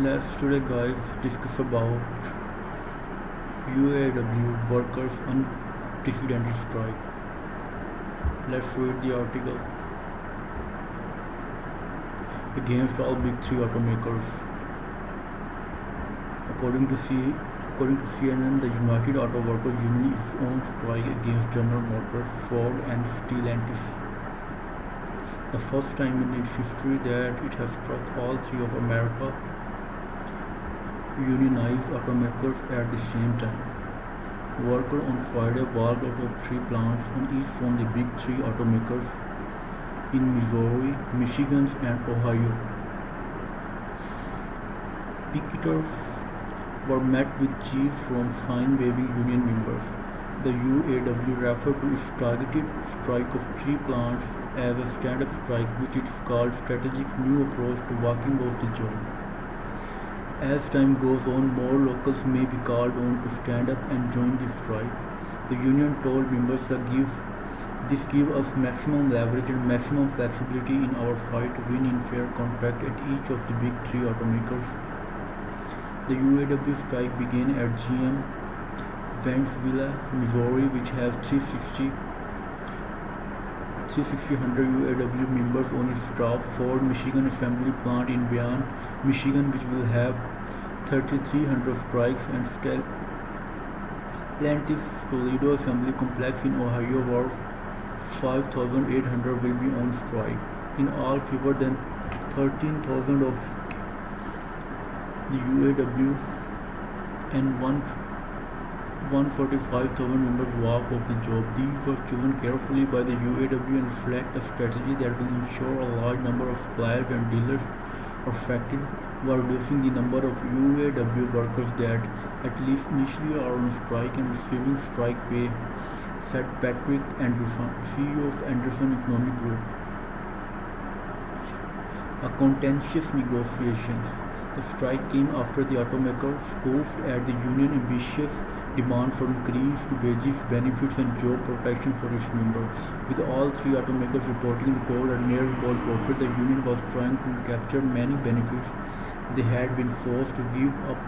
Let's today guys discuss about UAW workers unprecedented strike. Let's read the article. Against all big three automakers. According to CNN, the United Auto Workers Union is on strike against General Motors, Ford and Stellantis. The first time in its history that it has struck all three of America unionized automakers at the same time. Workers on Friday walked out of three plants on each from the big three automakers in Missouri, Michigan, and Ohio. Picketers were met with cheers from sign-waving union members. The UAW referred to its targeted strike of three plants as a stand-up strike, which it called strategic new approach to walking off the job. As time goes on, more locals may be called on to stand up and join the strike. The union told members that this gives us maximum leverage and maximum flexibility in our fight to win in fair contract at each of the big three automakers. The UAW strike began at GM Vance-Villa, Missouri, which has 3,600 UAW members on its staff. Ford Michigan assembly plant in Fain, Michigan, which will have 3,300 strikes, and Stellantis Toledo assembly complex in Ohio, where 5,800 will be on strike. In all, fewer than 13,000 of the UAW and 145,000 members walk off the job. These were chosen carefully by the UAW and reflect a strategy that will ensure a large number of suppliers and dealers are affected, while reducing the number of UAW workers that, at least initially, are on strike and receiving strike pay, said Patrick Anderson, CEO of Anderson Economic Group. A contentious negotiations. The strike came after the automaker scoffed at the union's ambitious demand for increased wages, benefits, and job protection for its members. With all three automakers reporting record and near record profit, the union was trying to capture many benefits they had been forced to give up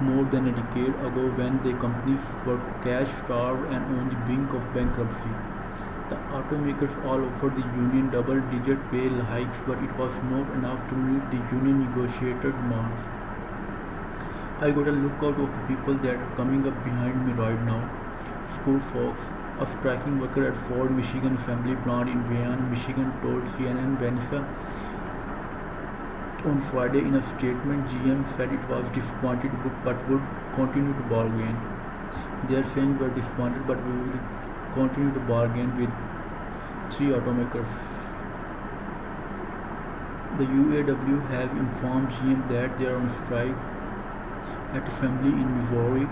more than a decade ago when the companies were cash-starved and on the brink of bankruptcy. The automakers all offered the union double-digit pay hikes, but it was not enough to meet the union negotiated demands. I got a lookout of the people that are coming up behind me right now. Scott Fox, a striking worker at Ford Michigan assembly plant in Fain, Michigan, told CNN Vanessa on Friday in a statement. GM said it was disappointed but would continue to bargain. They are saying we are disappointed but we will continue to bargain with three automakers. The UAW has informed GM that they are on strike at assembly in Missouri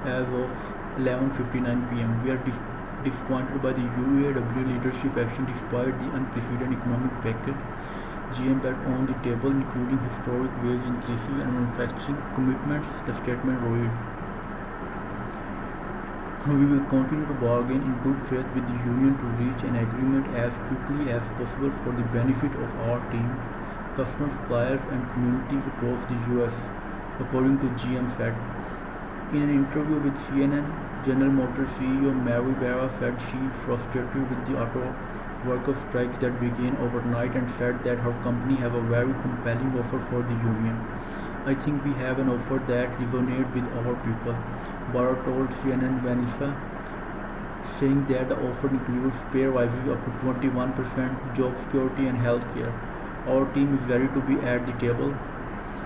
as of 11:59 p.m. We are disappointed by the UAW leadership action despite the unprecedented economic package GM put on the table, including historic wage increases and manufacturing commitments, the statement read. We will continue to bargain in good faith with the union to reach an agreement as quickly as possible for the benefit of our team, customers, suppliers, and communities across the U.S., according to GM said. In an interview with CNN, General Motors CEO Mary Barra said she is frustrated with the auto workers' strike that began overnight and said that her company has a very compelling offer for the union. I think we have an offer that resonates with our people, Barra told CNN Vanessa, saying that the offer includes pay rises up to 21%, job security, and health care. Our team is ready to be at the table,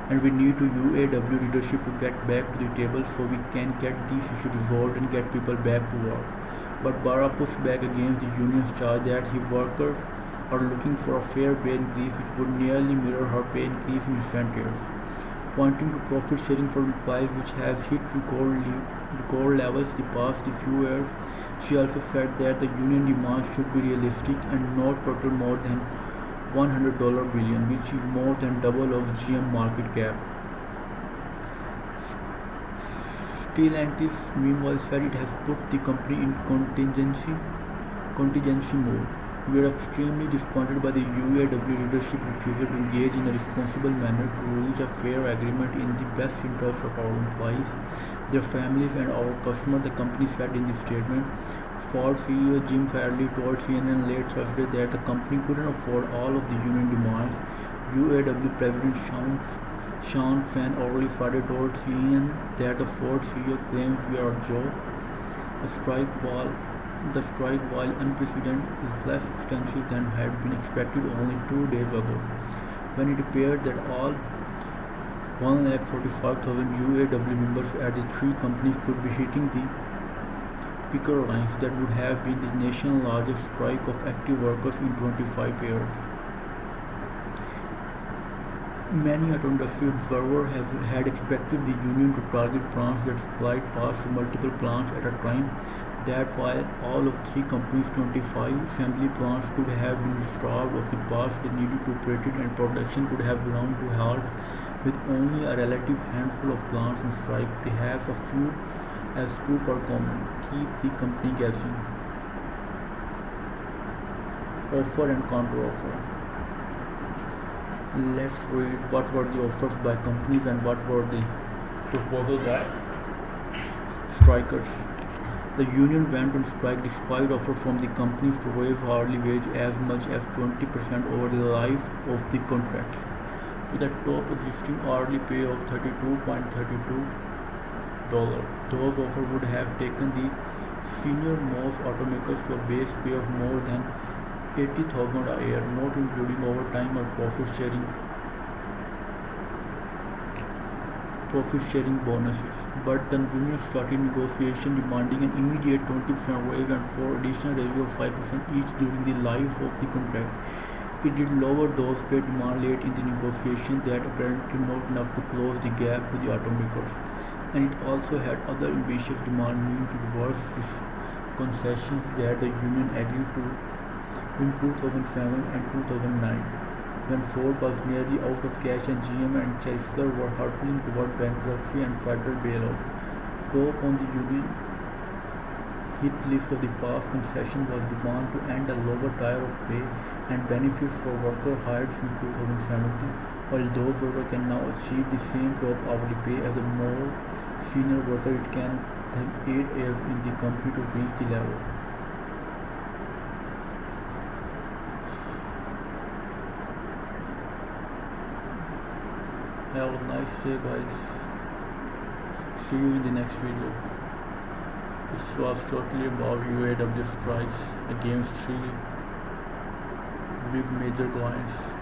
and we need to UAW leadership to get back to the table so we can get these issues resolved and get people back to work. But Barra pushed back against the union's charge that his workers are looking for a fair pay increase which would nearly mirror her pay increase in recent years. Pointing to profit sharing for employees which has hit record levels the past few years, she also said that the union demands should be realistic and not total more than $100 billion, which is more than double of GM market cap. Stellantis, meanwhile, said it has put the company in contingency mode. We are extremely disappointed by the UAW leadership refusal to engage in a responsible manner to reach a fair agreement in the best interest of our employees, their families, and our customers, the company said in the statement. Ford CEO Jim Farley told CNN late Thursday that the company couldn't afford all of the union demands. UAW President Sean Fain early Friday told CNN that the Ford CEO claims we are a joke. The strike, while the strike, while unprecedented, is less extensive than had been expected only 2 days ago, when it appeared that all 145,000 UAW members at the three companies could be hitting the picker lines that would have been the nation's largest strike of active workers in 25 years. Many auto industry observers had expected the union to target plants that supplied parts to multiple plants at a time, that while all of three companies' 25 assembly plants could have been starved of the parts they needed to operate it and production could have ground to a halt with only a relative handful of plants on strike, perhaps a few as two per common, keep the company guessing. Offer and counter offer. Let's read what were the offers by companies and what were the proposals by strikers. The union went on strike despite offers from the companies to raise hourly wage as much as 20% over the life of the contracts, with a top existing hourly pay of $32.32. Those offers would have taken the senior-most automakers to a base pay of more than $80,000 a year, not including overtime or profit-sharing bonuses. But the union started negotiation demanding an immediate 20% raise and 4 additional raises of 5% each during the life of the contract. It did lower those pay demand late in the negotiation that apparently not enough to close the gap with the automakers. And it also had other ambitious demands meaning to reverse these concessions that the union agreed to in 2007 and 2009, when Ford was nearly out of cash and GM and Chrysler were hurtling toward bankruptcy and federal bailout. Top on the union hit list of the past concession was demand to end a lower tier of pay and benefits for workers hired since 2017, while those workers can now achieve the same top hourly pay as a more senior worker. It can then 8 years in the company to reach the level. Have a nice day, guys. See you in the next video. This was totally about UAW strikes against three big major clients.